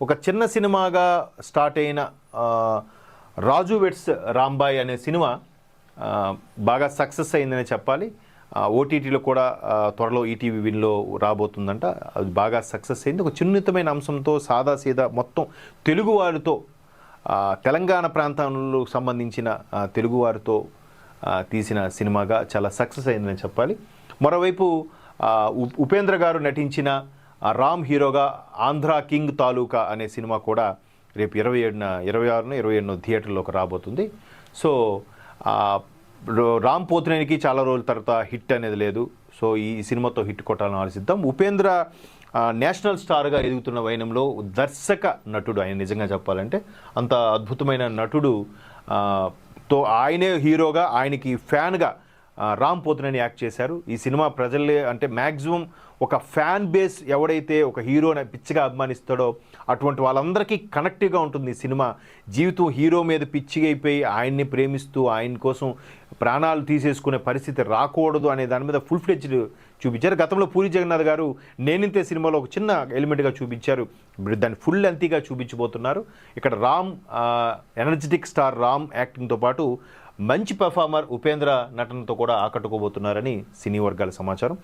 ఒక చిన్న సినిమాగా స్టార్ట్ అయిన రాజు వెట్స్ రాంబాయ్ అనే సినిమా బాగా సక్సెస్ అయిందని చెప్పాలి. ఓటీటీలో కూడా త్వరలో ఈటీవీ విన్లో రాబోతుందంట. అది బాగా సక్సెస్ అయింది. ఒక చిన్నితమైన అంశంతో సాదాసీదా మొత్తం తెలుగువారితో తెలంగాణ ప్రాంతంలో సంబంధించిన తెలుగువారితో తీసిన సినిమాగా చాలా సక్సెస్ అయిందని చెప్పాలి. మరోవైపు ఉపేంద్ర గారు నటించిన రామ్ హీరోగా ఆంధ్ర కింగ్ తాలూకా అనే సినిమా కూడా రేపు 26న థియేటర్లోకి రాబోతుంది. సో రామ్ పోతినేనికి చాలా రోజుల తర్వాత హిట్ అనేది లేదు. సో ఈ సినిమాతో హిట్ కొట్టాలని ఆలోచిద్దాం. ఉపేంద్ర నేషనల్ స్టార్గా ఎదుగుతున్న వైనంలో దర్శక నటుడు ఆయన. నిజంగా చెప్పాలంటే అంత అద్భుతమైన నటుడు తో ఆయనే హీరోగా ఆయనకి ఫ్యాన్గా రామ్ పోతినేని యాక్ట్ చేశారు. ఈ సినిమా ప్రజలే అంటే మ్యాక్సిమం ఒక ఫ్యాన్ బేస్ ఎవడైతే ఒక హీరోని పిచ్చిగా అభిమానిస్తాడో అటువంటి వాళ్ళందరికీ కనెక్టివ్గా ఉంటుంది ఈ సినిమా. జీవితం హీరో మీద పిచ్చిగా అయిపోయి ఆయన్ని ప్రేమిస్తూ ఆయన కోసం ప్రాణాలు తీసేసుకునే పరిస్థితి రాకూడదు అనే దాని మీద ఫుల్ ఫ్లెడ్జ్డ్ చూపించారు. గతంలో పూరి జగన్నాథ్ గారు నేనింతే సినిమాలో ఒక చిన్న ఎలిమెంట్గా చూపించారు. దాన్ని ఫుల్ లెంతీగా చూపించబోతున్నారు. ఇక్కడ రామ్ ఎనర్జెటిక్ స్టార్ రామ్ యాక్టింగ్తో పాటు మంచి పెర్ఫార్మర్ ఉపేంద్ర నటనతో కూడా ఆకట్టుకోబోతున్నారని సినీ వర్గాల సమాచారం.